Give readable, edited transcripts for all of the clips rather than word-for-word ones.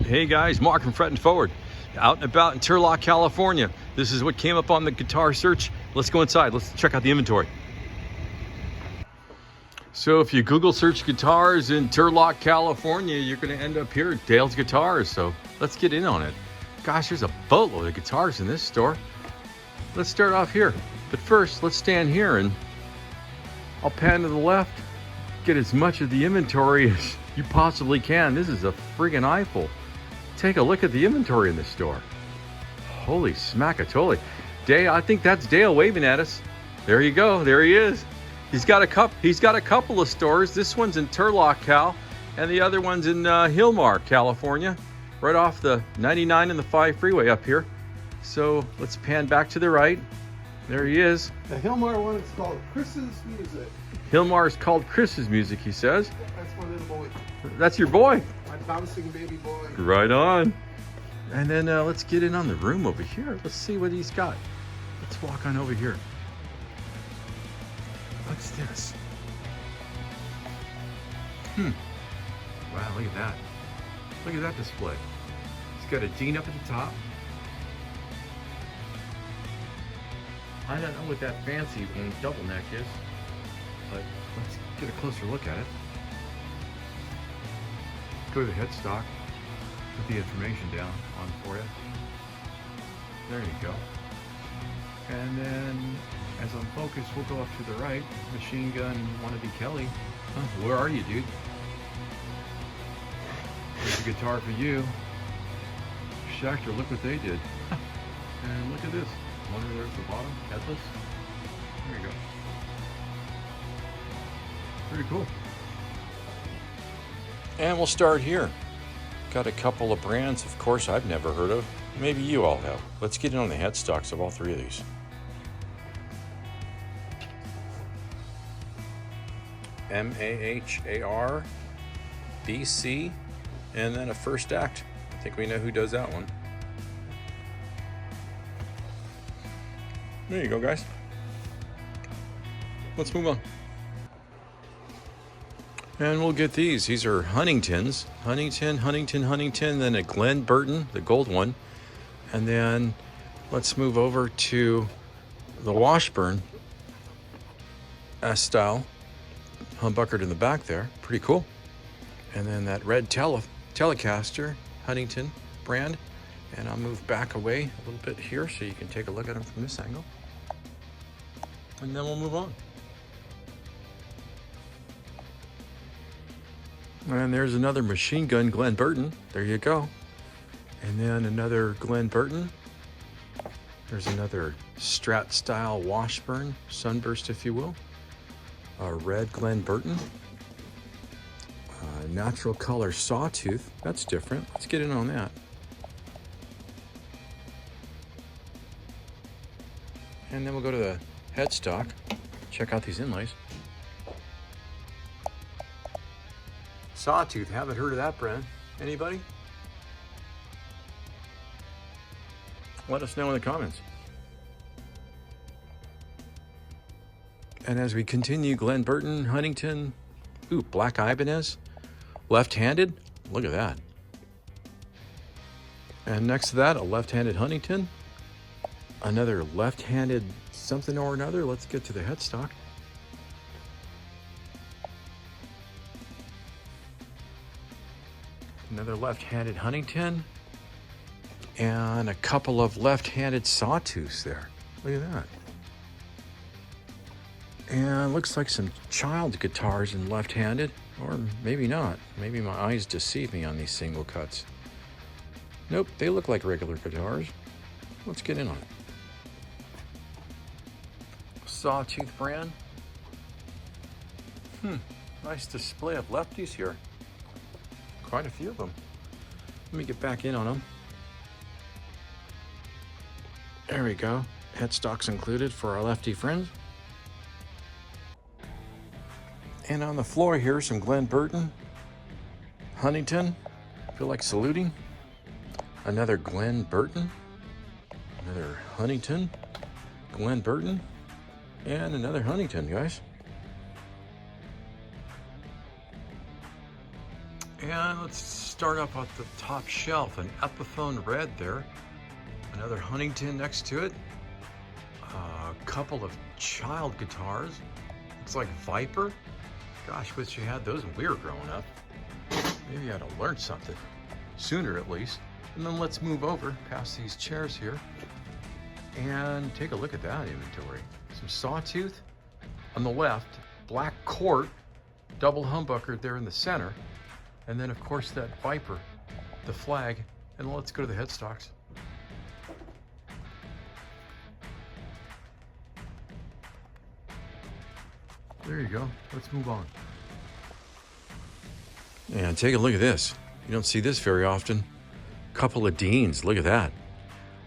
Hey guys, Mark from Fretting Forward, out and about in Turlock, California. This is what came up on the guitar search. Let's go inside, let's check out the inventory. So if you Google search guitars in Turlock, California, you're gonna end up here at Dale's Guitars, so let's get in on it. Gosh, there's a boatload of guitars in this store. Let's start off here, but first let's stand here and I'll pan to the left, get as much of the inventory as you possibly can. This is a friggin' eyeful. Take a look at the inventory in this store. Holy smackatoli. Dale, I think that's Dale waving at us. There you go, there he is. He's got a couple of stores. This one's in Turlock, Cal, and the other one's in Hilmar, California, right off the 99 and the 5 freeway up here. So let's pan back to the right. There he is. The Hilmar one is called Chris's Music. Hilmar is called Chris's Music, he says. That's my little boy. That's your boy. My bouncing baby boy. Right on. And then let's get in on the room over here. Let's see what he's got. Let's walk on over here. What's this? Wow, look at that. Look at that display. It's got a Dean up at the top. I don't know what that fancy double neck is, but let's get a closer look at it. Go to the headstock, put the information down on for you. There you go. And then, as I'm focused, we'll go up to the right. Machine Gun Wannabe Kelly. Huh, where are you, dude? There's a guitar for you. Schecter, look what they did. And look at this. Wonder there's the bottom, headless. There you go. Pretty cool. And we'll start here. Got a couple of brands, of course, I've never heard of. Maybe you all have. Let's get in on the headstocks of all three of these. MAHAR, BC, and then a First Act. I think we know who does that one. There you go, guys. Let's move on. And we'll get these. These are Huntingtons. Huntington, then a Glen Burton, the gold one. And then let's move over to the Washburn S-style, humbuckered in the back there. Pretty cool. And then that red Telecaster, Huntington brand. And I'll move back away a little bit here so you can take a look at them from this angle. And then we'll move on. And there's another Machine Gun Glen Burton. There you go. And then another Glen Burton. There's another Strat style Washburn, Sunburst if you will. A red Glen Burton. Natural color Sawtooth. That's different. Let's get in on that. And then we'll go to the headstock, check out these inlays. Sawtooth, haven't heard of that brand. Anybody? Let us know in the comments. And as we continue, Glen Burton, Huntington, ooh, Black Ibanez, left-handed, look at that. And next to that, a left-handed Huntington, another left-handed something or another. Let's get to the headstock. Another left-handed Huntington and a couple of left-handed Sawtooths there. Look at that. And looks like some child guitars in left-handed, or maybe not. Maybe my eyes deceive me on these single cuts. Nope, they look like regular guitars. Let's get in on it. Sawtooth brand. Nice display of Lefties here. Quite a few of them. Let me get back in on them. There we go. Headstocks included for our Lefty friends. And on the floor here, some Glen Burton, Huntington. Feel like saluting. Another Glen Burton. Another Huntington. Glen Burton. And another Huntington, guys. And let's start up at the top shelf. An Epiphone red there. Another Huntington next to it. A couple of child guitars. Looks like Viper. Gosh, wish you had those when we were growing up. Maybe you had to learn something. Sooner at least. And then let's move over past these chairs here and take a look at that inventory. Some Sawtooth on the left, black Court, double humbucker there in the center, and then of course that Viper, the flag, and let's go to the headstocks. There you go. Let's move on. And take a look at this. You don't see this very often. Couple of Deans. Look at that.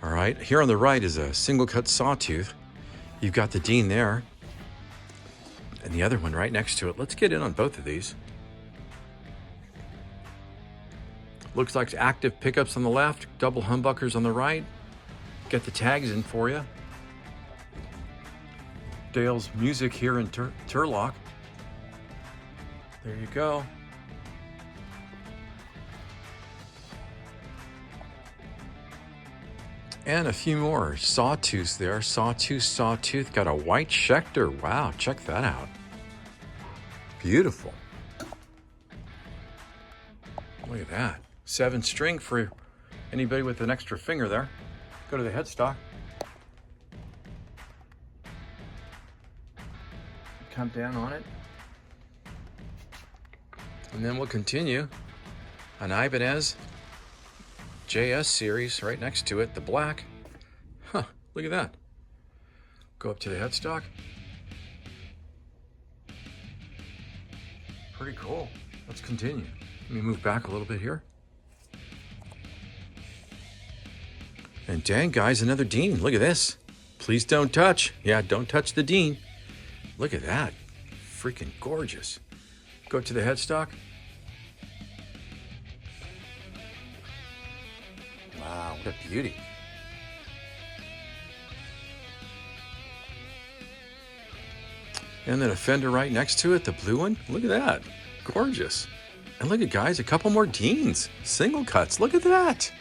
All right. Here on the right is a single cut Sawtooth. You've got the Dean there. And the other one right next to it. Let's get in on both of these. Looks like active pickups on the left, double humbuckers on the right. Get the tags in for you. Dale's Music here in Turlock. There you go. And a few more Sawtooths there. Sawtooth. Got a white Schecter. Wow, check that out. Beautiful. Look at that. 7-string for anybody with an extra finger there. Go to the headstock. Come down on it. And then we'll continue. An Ibanez JS series right next to it, the black. Huh, look at that. Go up to the headstock. Pretty cool. Let's continue. Let me move back a little bit here. And dang, guys, another Dean. Look at this. Please don't touch. Yeah, don't touch the Dean. Look at that. Freaking gorgeous. Go to the headstock. Wow, what a beauty. And then a fender right next to it, the blue one. Look at that. Gorgeous. And look at, guys, a couple more Deans. Single cuts. Look at that.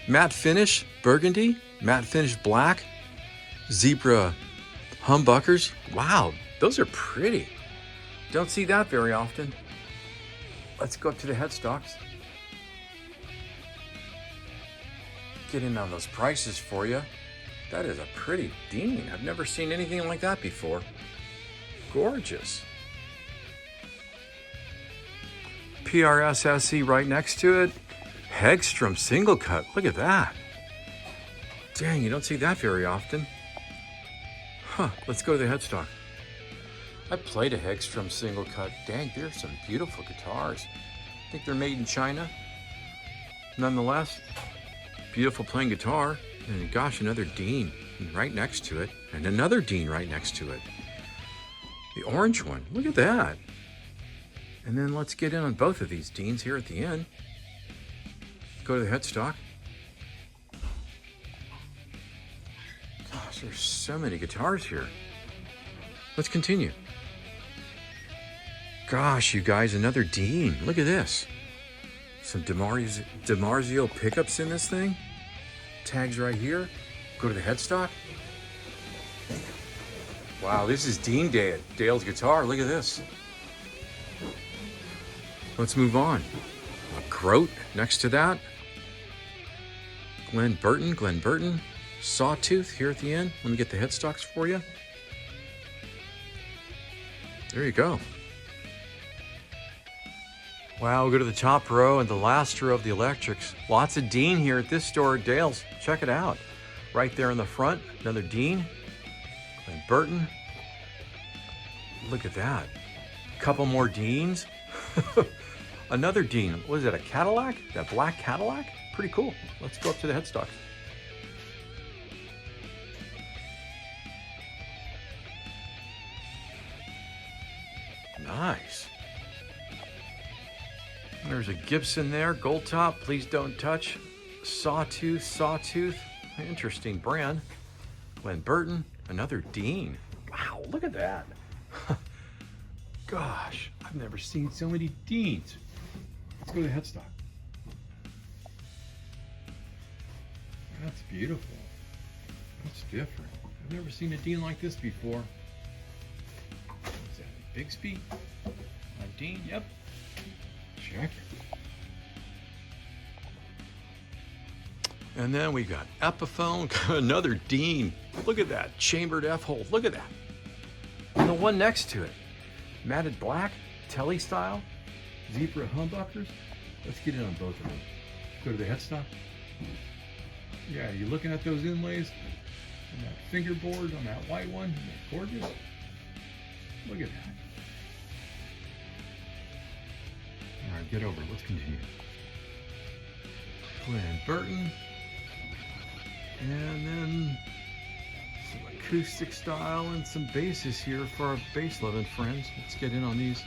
Matte finish, burgundy. Matte finish, black. Zebra humbuckers. Wow, those are pretty. Don't see that very often. Let's go up to the headstocks. Get in on those prices for you. That is a pretty Dean. I've never seen anything like that before. Gorgeous. PRS SE right next to it. Hegstrom single cut. Look at that. Dang, you don't see that very often. Huh, let's go to the headstock. I played a Hegstrom single cut. Dang, there's some beautiful guitars. I think they're made in China. Nonetheless, beautiful playing guitar. And gosh, another Dean right next to it. And another Dean right next to it. The orange one, look at that. And then let's get in on both of these Deans here at the end. Go to the headstock. Gosh, there's so many guitars here. Let's continue. Gosh, you guys, another Dean. Look at this. Some DiMarzio pickups in this thing. Tags right here. Go to the headstock. Wow, this is Dean Dale's guitar. Look at this. Let's move on. A Grote next to that. Glenn Burton. Sawtooth here at the end. Let me get the headstocks for you. There you go. Wow, we'll go to the top row and the last row of the electrics. Lots of Dean here at this store at Dale's. Check it out. Right there in the front, another Dean. Glenn Burton. Look at that. Couple more Deans. Another Dean. What is that, a Cadillac? That black Cadillac? Pretty cool. Let's go up to the headstocks. Nice. There's a Gibson there, gold top, please don't touch. Sawtooth. Interesting brand. Glenn Burton, another Dean. Wow, look at that. Gosh, I've never seen so many Deans. Let's go to the headstock. That's beautiful. That's different. I've never seen a Dean like this before. Is that a Bixby? A Dean? Yep. Check it. And then we got Epiphone, another Dean. Look at that chambered F-hole. Look at that. And the one next to it, matted black, telly style, zebra humbuckers. Let's get in on both of them. Go to the headstock. Yeah, you looking at those inlays on that fingerboard on that white one? Isn't that gorgeous? Look at that. All right, get over it. Let's continue. Glenn Burton. And then some acoustic style and some basses here for our bass loving friends. Let's get in on these.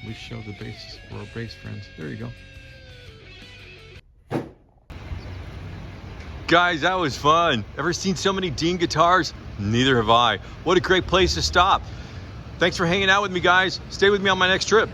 We show the basses for our bass friends. There you go. Guys, that was fun. Ever seen so many Dean guitars? Neither have I. What a great place to stop. Thanks for hanging out with me, guys. Stay with me on my next trip.